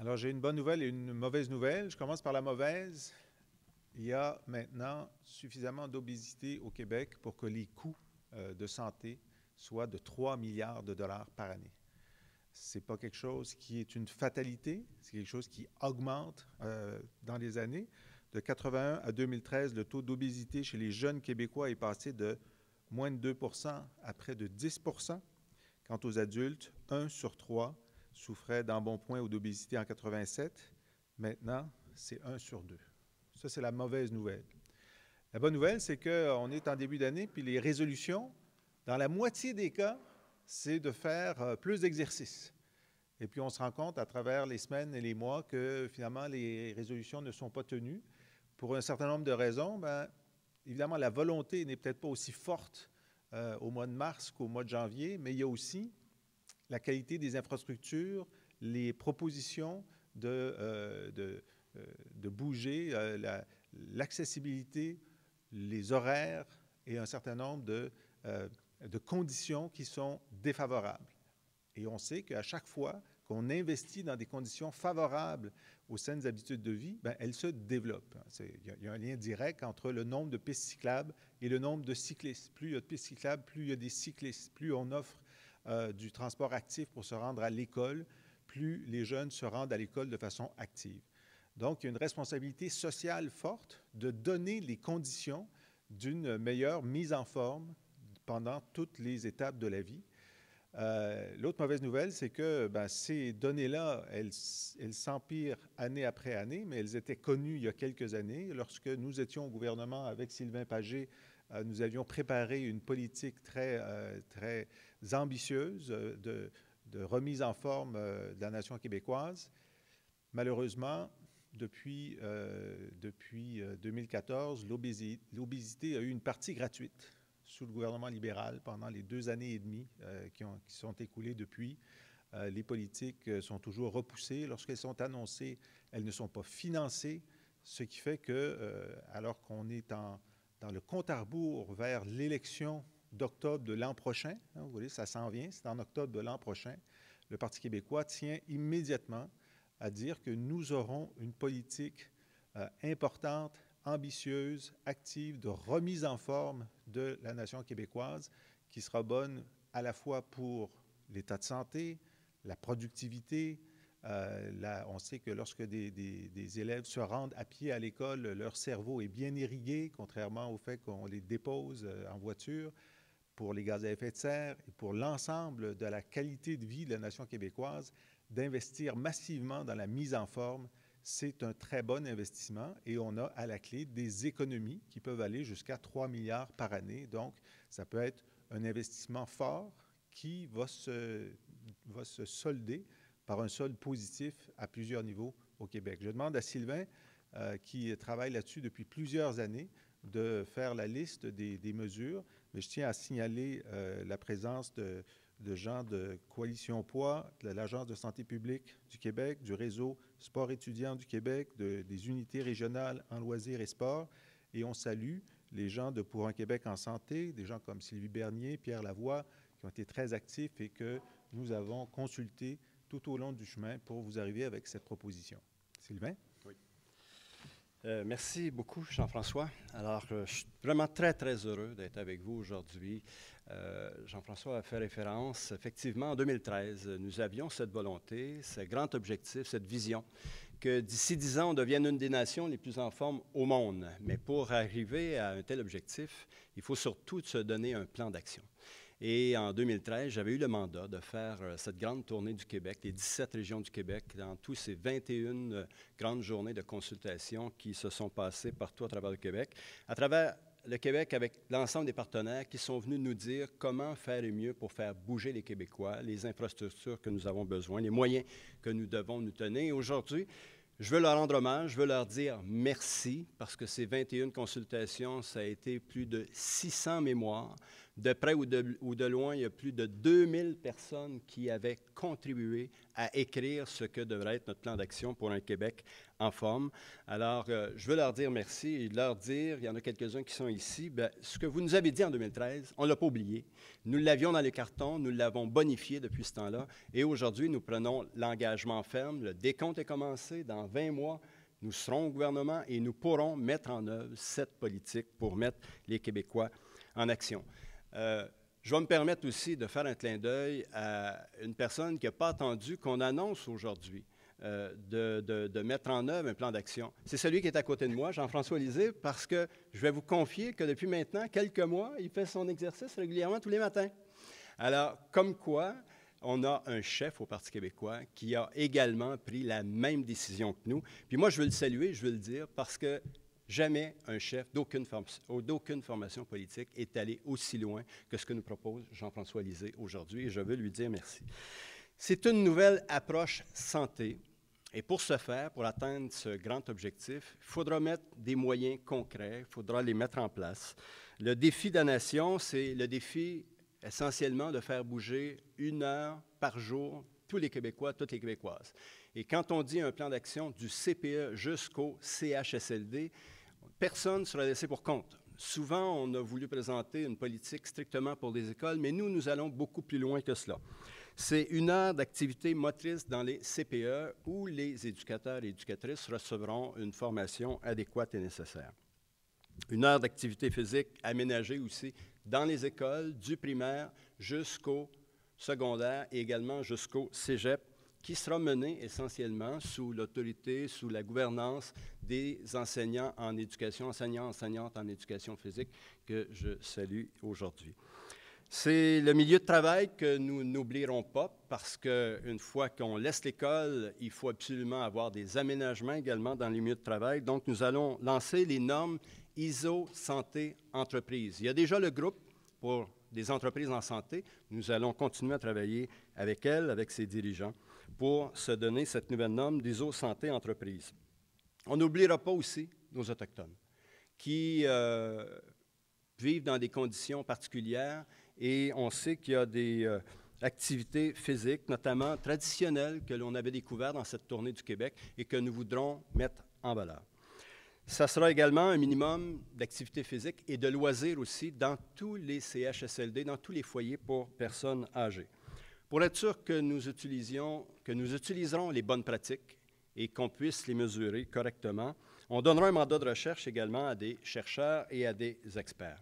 Alors, j'ai une bonne nouvelle et une mauvaise nouvelle. Je commence par la mauvaise. Il y a maintenant suffisamment d'obésité au Québec pour que les coûts de santé soient de 3 milliards de dollars par année. Ce n'est pas quelque chose qui est une fatalité, c'est quelque chose qui augmente dans les années. De 81 à 2013, le taux d'obésité chez les jeunes Québécois est passé de moins de 2 à près de 10 Quant aux adultes, 1 sur 3 souffrait d'embonpoint ou d'obésité en 87. Maintenant, c'est 1 sur 2. Ça, c'est la mauvaise nouvelle. La bonne nouvelle, c'est qu'on est en début d'année, puis les résolutions, dans la moitié des cas, c'est de faire plus d'exercice. Et puis, on se rend compte à travers les semaines et les mois que finalement, les résolutions ne sont pas tenues. Pour un certain nombre de raisons, bien, évidemment, la volonté n'est peut-être pas aussi forte au mois de mars qu'au mois de janvier, mais il y a aussi la qualité des infrastructures, les propositions de bouger, l'accessibilité, les horaires et un certain nombre de conditions qui sont défavorables. Et on sait qu'à chaque fois qu'on investit dans des conditions favorables aux saines habitudes de vie, bien, elles se développent. Il y a un lien direct entre le nombre de pistes cyclables et le nombre de cyclistes. Plus il y a de pistes cyclables, plus il y a des cyclistes. Plus on offre du transport actif pour se rendre à l'école, plus les jeunes se rendent à l'école de façon active. Donc, il y a une responsabilité sociale forte de donner les conditions d'une meilleure mise en forme pendant toutes les étapes de la vie. L'autre mauvaise nouvelle, c'est que ces données-là, elles s'empirent année après année, mais elles étaient connues il y a quelques années. Lorsque nous étions au gouvernement avec Sylvain Pagé, nous avions préparé une politique très ambitieuse de remise en forme de la nation québécoise. Malheureusement, depuis 2014, l'obésité a eu une partie gratuite sous le gouvernement libéral pendant les 2 années et demie qui sont écoulées depuis. Les politiques sont toujours repoussées. Lorsqu'elles sont annoncées, elles ne sont pas financées, ce qui fait que, alors qu'on est dans le compte à rebours vers l'élection d'octobre de l'an prochain, hein, vous voyez, ça s'en vient, c'est en octobre de l'an prochain, le Parti québécois tient immédiatement à dire que nous aurons une politique importante, ambitieuse, active, de remise en forme de la nation québécoise, qui sera bonne à la fois pour l'état de santé, la productivité. On sait que lorsque des élèves se rendent à pied à l'école, leur cerveau est bien irrigué, contrairement au fait qu'on les dépose en voiture, pour les gaz à effet de serre et pour l'ensemble de la qualité de vie de la nation québécoise. D'investir massivement dans la mise en forme, c'est un très bon investissement et on a à la clé des économies qui peuvent aller jusqu'à 3 milliards par année. Donc, ça peut être un investissement fort qui va se solder par un solde positif à plusieurs niveaux au Québec. Je demande à Sylvain, qui travaille là-dessus depuis plusieurs années, de faire la liste des mesures, mais je tiens à signaler la présence de gens de Coalition Poids, de l'Agence de santé publique du Québec, du réseau Sport étudiant du Québec, des unités régionales en loisirs et sport. Et on salue les gens de Pour un Québec en santé, des gens comme Sylvie Bernier, Pierre Lavoie, qui ont été très actifs et que nous avons consultés tout au long du chemin pour vous arriver avec cette proposition. Sylvain? Oui. Merci beaucoup, Jean-François. Alors, je suis vraiment très, très heureux d'être avec vous aujourd'hui. Jean-François a fait référence. Effectivement, en 2013, nous avions cette volonté, ce grand objectif, cette vision, que d'ici 10 ans, on devienne une des nations les plus en forme au monde. Mais pour arriver à un tel objectif, il faut surtout se donner un plan d'action. Et en 2013, j'avais eu le mandat de faire cette grande tournée du Québec, les 17 régions du Québec, dans tous ces 21 grandes journées de consultation qui se sont passées partout à travers le Québec. À travers le Québec, avec l'ensemble des partenaires qui sont venus nous dire comment faire le mieux pour faire bouger les Québécois, les infrastructures que nous avons besoin, les moyens que nous devons nous tenir. Et aujourd'hui, je veux leur rendre hommage, je veux leur dire merci, parce que ces 21 consultations, ça a été plus de 600 mémoires, De près ou de loin, il y a plus de 2000 personnes qui avaient contribué à écrire ce que devrait être notre plan d'action pour un Québec en forme. Alors, je veux leur dire merci et leur dire, il y en a quelques-uns qui sont ici, bien, ce que vous nous avez dit en 2013, on ne l'a pas oublié. Nous l'avions dans les cartons, nous l'avons bonifié depuis ce temps-là. Et aujourd'hui, nous prenons l'engagement ferme. Le décompte est commencé. Dans 20 mois, nous serons au gouvernement et nous pourrons mettre en œuvre cette politique pour mettre les Québécois en action. Je vais me permettre aussi de faire un clin d'œil à une personne qui n'a pas attendu qu'on annonce aujourd'hui de mettre en œuvre un plan d'action. C'est celui qui est à côté de moi, Jean-François Lisée, parce que je vais vous confier que depuis maintenant quelques mois, il fait son exercice régulièrement tous les matins. Alors, comme quoi, on a un chef au Parti québécois qui a également pris la même décision que nous. Puis moi, je veux le saluer, je veux le dire, parce que jamais un chef d'aucune formation politique est allé aussi loin que ce que nous propose Jean-François Lisée aujourd'hui, et je veux lui dire merci. C'est une nouvelle approche santé, et pour ce faire, pour atteindre ce grand objectif, il faudra mettre des moyens concrets, il faudra les mettre en place. Le défi de la nation, c'est le défi essentiellement de faire bouger 1 heure par jour tous les Québécois, toutes les Québécoises. Et quand on dit un plan d'action du CPE jusqu'au CHSLD, personne ne sera laissé pour compte. Souvent, on a voulu présenter une politique strictement pour les écoles, mais nous allons beaucoup plus loin que cela. C'est 1 heure d'activité motrice dans les CPE où les éducateurs et éducatrices recevront une formation adéquate et nécessaire. 1 heure d'activité physique aménagée aussi dans les écoles, du primaire jusqu'au secondaire et également jusqu'au cégep, qui sera menée essentiellement sous l'autorité, sous la gouvernance des enseignants en éducation, enseignantes en éducation physique, que je salue aujourd'hui. C'est le milieu de travail que nous n'oublierons pas, parce qu'une fois qu'on laisse l'école, il faut absolument avoir des aménagements également dans les milieux de travail. Donc, nous allons lancer les normes ISO Santé Entreprise. Il y a déjà le groupe pour des entreprises en santé. Nous allons continuer à travailler avec elles, avec ses dirigeants, pour se donner cette nouvelle norme d'ISO Santé Entreprise. On n'oubliera pas aussi nos Autochtones, qui vivent dans des conditions particulières, et on sait qu'il y a des activités physiques, notamment traditionnelles, que l'on avait découvertes dans cette tournée du Québec et que nous voudrons mettre en valeur. Ça sera également un minimum d'activité physique et de loisirs aussi dans tous les CHSLD, dans tous les foyers pour personnes âgées. Pour être sûr que nous utiliserons les bonnes pratiques et qu'on puisse les mesurer correctement, on donnera un mandat de recherche également à des chercheurs et à des experts.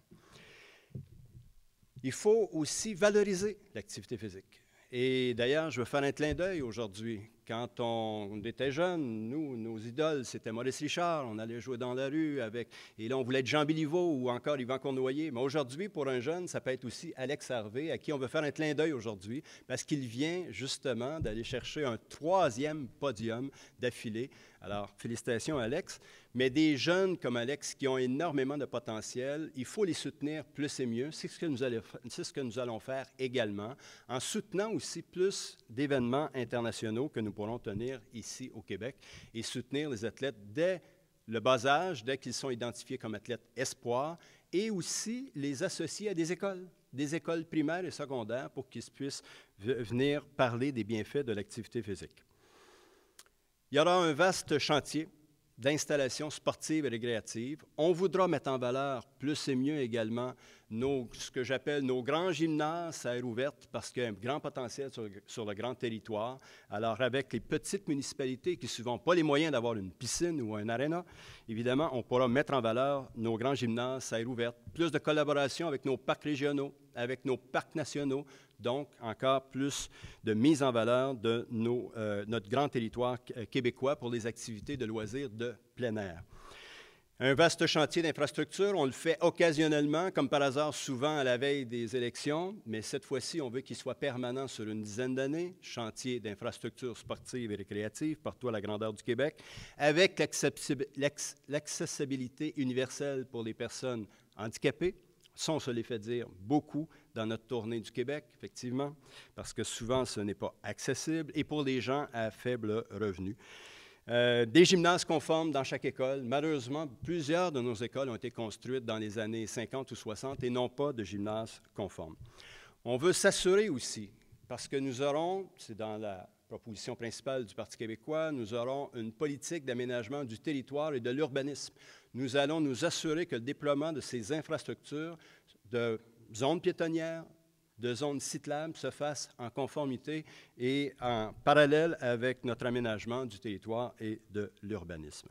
Il faut aussi valoriser l'activité physique. Et d'ailleurs, je veux faire un clin d'œil aujourd'hui. Quand on était jeunes, nous, nos idoles, c'était Maurice Richard. On allait jouer dans la rue avec... Et là, on voulait être Jean Béliveau ou encore Yvan Cournoyer. Mais aujourd'hui, pour un jeune, ça peut être aussi Alex Harvey, à qui on veut faire un clin d'œil aujourd'hui, parce qu'il vient justement d'aller chercher un 3e podium d'affilée. Alors, félicitations, Alex. Mais des jeunes comme Alex qui ont énormément de potentiel, il faut les soutenir plus et mieux. C'est ce que nous allons faire également, en soutenant aussi plus d'événements internationaux que nous pourrons tenir ici au Québec et soutenir les athlètes dès le bas âge, dès qu'ils sont identifiés comme athlètes espoirs, et aussi les associer à des écoles primaires et secondaires pour qu'ils puissent venir parler des bienfaits de l'activité physique. Il y aura un vaste chantier d'installations sportives et récréatives. On voudra mettre en valeur plus et mieux également ce que j'appelle nos grands gymnases à air ouverte, parce qu'il y a un grand potentiel sur le grand territoire. Alors, avec les petites municipalités qui ne souvent pas les moyens d'avoir une piscine ou un aréna, évidemment, on pourra mettre en valeur nos grands gymnases à air ouverte. Plus de collaboration avec nos parcs régionaux, avec nos parcs nationaux, donc encore plus de mise en valeur de notre grand territoire québécois pour les activités de loisirs de plein air. Un vaste chantier d'infrastructure, on le fait occasionnellement, comme par hasard, souvent à la veille des élections, mais cette fois-ci, on veut qu'il soit permanent sur une dizaine d'années, chantier d'infrastructures sportives et récréatives partout à la grandeur du Québec, avec l'accessibilité universelle pour les personnes handicapées. Ça, on se les fait dire beaucoup dans notre tournée du Québec, effectivement, parce que souvent, ce n'est pas accessible, et pour les gens à faible revenu. Des gymnases conformes dans chaque école. Malheureusement, plusieurs de nos écoles ont été construites dans les années 50 ou 60 et n'ont pas de gymnase conforme. On veut s'assurer aussi, parce que nous aurons, c'est dans la proposition principale du Parti québécois, nous aurons une politique d'aménagement du territoire et de l'urbanisme. Nous allons nous assurer que le déploiement de ces infrastructures de zones piétonnières, de zones cyclables se fasse en conformité et en parallèle avec notre aménagement du territoire et de l'urbanisme.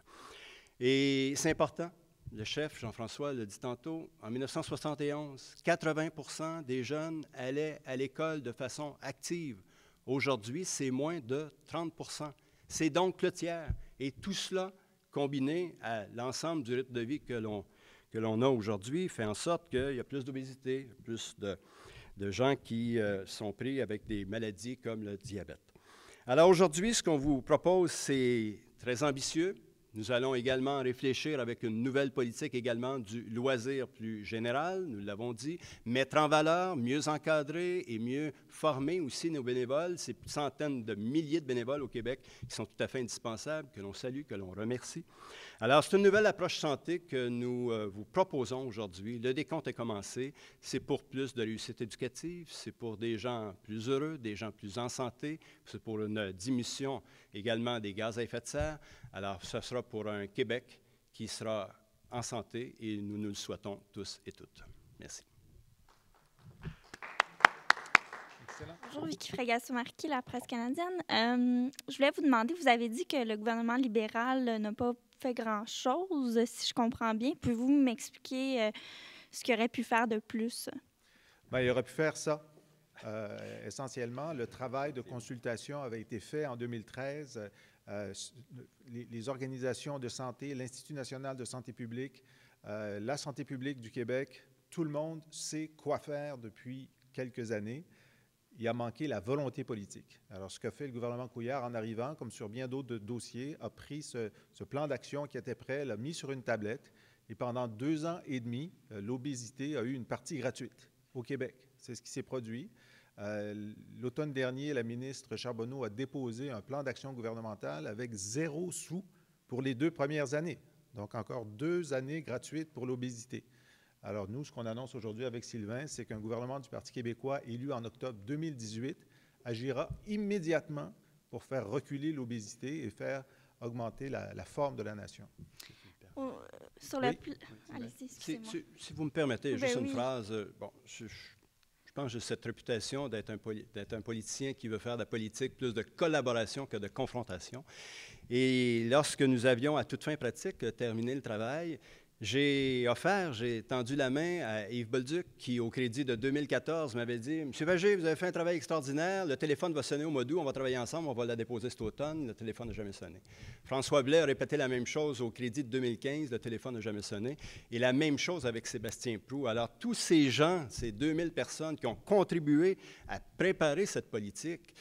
Et c'est important, le chef Jean-François l'a dit tantôt, en 1971, 80% des jeunes allaient à l'école de façon active. Aujourd'hui, c'est moins de 30%. C'est donc le tiers. Et tout cela, combiné à l'ensemble du rythme de vie que l'on a aujourd'hui, fait en sorte qu'il y a plus d'obésité, plus de gens qui sont pris avec des maladies comme le diabète. Alors aujourd'hui, ce qu'on vous propose, c'est très ambitieux. Nous allons également réfléchir avec une nouvelle politique également du loisir plus général, nous l'avons dit, mettre en valeur, mieux encadrer et mieux former aussi nos bénévoles. C'est centaines de milliers de bénévoles au Québec qui sont tout à fait indispensables, que l'on salue, que l'on remercie. Alors, c'est une nouvelle approche santé que nous vous proposons aujourd'hui. Le décompte est commencé. C'est pour plus de réussite éducative, c'est pour des gens plus heureux, des gens plus en santé, c'est pour une diminution également des gaz à effet de serre. Alors, ce sera pour un Québec qui sera en santé et nous nous le souhaitons tous et toutes. Merci. Excellent. Bonjour, Vicky Frégasso-Marquis, la presse canadienne. Je voulais vous demander, vous avez dit que le gouvernement libéral n'a pas fait grand-chose, si je comprends bien. Pouvez-vous m'expliquer ce qu'il aurait pu faire de plus? Bien, il aurait pu faire ça. Essentiellement, le travail de consultation avait été fait en 2013. Les organisations de santé, l'Institut national de santé publique, la santé publique du Québec, tout le monde sait quoi faire depuis quelques années. Il a manqué la volonté politique. Alors, ce qu'a fait le gouvernement Couillard en arrivant, comme sur bien d'autres dossiers, a pris ce plan d'action qui était prêt, l'a mis sur une tablette, et pendant 2 ans et demi, l'obésité a eu une partie gratuite au Québec. C'est ce qui s'est produit. L'automne dernier, la ministre Charbonneau a déposé un plan d'action gouvernemental avec 0 sous pour les 2 premières années. Donc, encore 2 années gratuites pour l'obésité. Alors, nous, ce qu'on annonce aujourd'hui avec Sylvain, c'est qu'un gouvernement du Parti québécois élu en octobre 2018 agira immédiatement pour faire reculer l'obésité et faire augmenter la forme de la nation. Sur la... Oui. Allez-y, excusez-moi. Si vous me permettez, juste une phrase. Bon, je pense que j'ai cette réputation d'être un politicien qui veut faire de la politique plus de collaboration que de confrontation. Et lorsque nous avions, à toute fin pratique, terminé le travail, j'ai tendu la main à Yves Bolduc, qui, au crédit de 2014, m'avait dit « Monsieur Vagé, vous avez fait un travail extraordinaire, le téléphone va sonner au mois d'août, on va travailler ensemble, on va la déposer cet automne, le téléphone n'a jamais sonné. » François Blais a répété la même chose au crédit de 2015, le téléphone n'a jamais sonné, et la même chose avec Sébastien Proulx. Alors, tous ces gens, ces 2000 personnes qui ont contribué à préparer cette politique,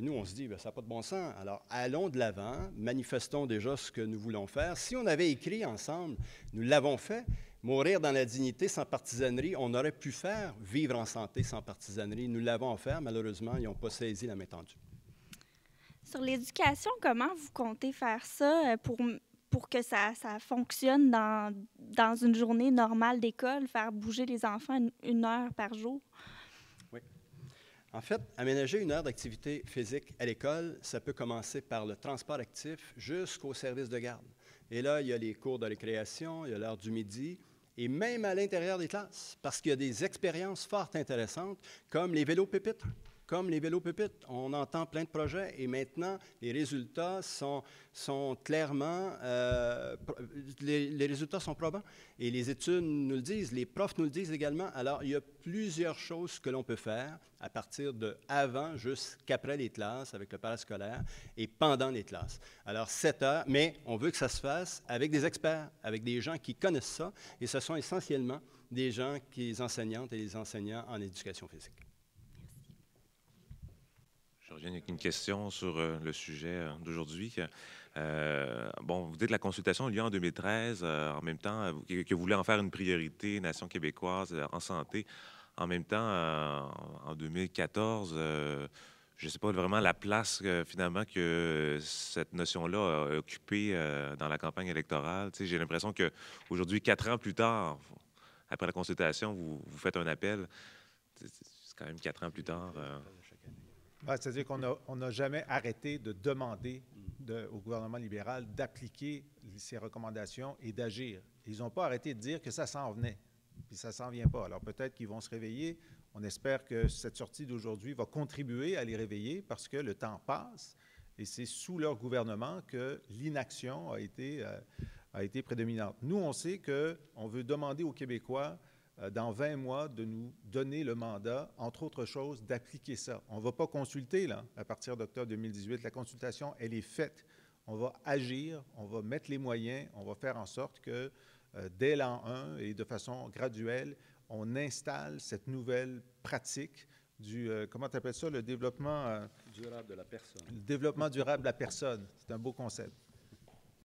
nous, on se dit, ça n'a pas de bon sens. Alors, allons de l'avant, manifestons déjà ce que nous voulons faire. Si on avait écrit ensemble, nous l'avons fait, mourir dans la dignité sans partisanerie, on aurait pu faire vivre en santé sans partisanerie. Nous l'avons fait, malheureusement, ils n'ont pas saisi la main tendue. Sur l'éducation, comment vous comptez faire ça pour que ça fonctionne dans une journée normale d'école, faire bouger les enfants 1 heure par jour? Oui. En fait, aménager 1 heure d'activité physique à l'école, ça peut commencer par le transport actif jusqu'au service de garde. Et là, il y a les cours de récréation, il y a l'heure du midi, et même à l'intérieur des classes, parce qu'il y a des expériences fort intéressantes, comme les vélos pupitres. On entend plein de projets et maintenant, les résultats sont clairement, les résultats sont probants. Et les études nous le disent, les profs nous le disent également. Alors, il y a plusieurs choses que l'on peut faire à partir de avant jusqu'après les classes, avec le parascolaire, et pendant les classes. Alors, 7 heures, mais on veut que ça se fasse avec des experts, avec des gens qui connaissent ça, et ce sont essentiellement des gens, les enseignantes et les enseignants en éducation physique. Je reviens avec une question sur le sujet d'aujourd'hui. Bon, vous dites que la consultation a eu lieu en 2013, en même temps que vous voulez en faire une priorité nation québécoise en santé. En même temps, en 2014, je ne sais pas vraiment la place finalement que cette notion-là a occupée dans la campagne électorale. Tu sais, j'ai l'impression qu'aujourd'hui, 4 ans plus tard, après la consultation, vous faites un appel. C'est quand même 4 ans plus tard. C'est-à-dire qu'on n'a jamais arrêté de demander au gouvernement libéral d'appliquer ces recommandations et d'agir. Ils n'ont pas arrêté de dire que ça s'en venait, puis ça ne s'en vient pas. Alors peut-être qu'ils vont se réveiller. On espère que cette sortie d'aujourd'hui va contribuer à les réveiller parce que le temps passe et c'est sous leur gouvernement que l'inaction a été prédominante. Nous, on sait qu'on veut demander aux Québécois dans 20 mois de nous donner le mandat, entre autres choses, d'appliquer ça. On ne va pas consulter là, à partir d'octobre 2018. La consultation, elle est faite. On va agir, on va mettre les moyens, on va faire en sorte que dès l'an 1 et de façon graduelle, on installe cette nouvelle pratique du, comment tu appelles ça, le développement... durable de la personne. Le développement durable de la personne. C'est un beau concept.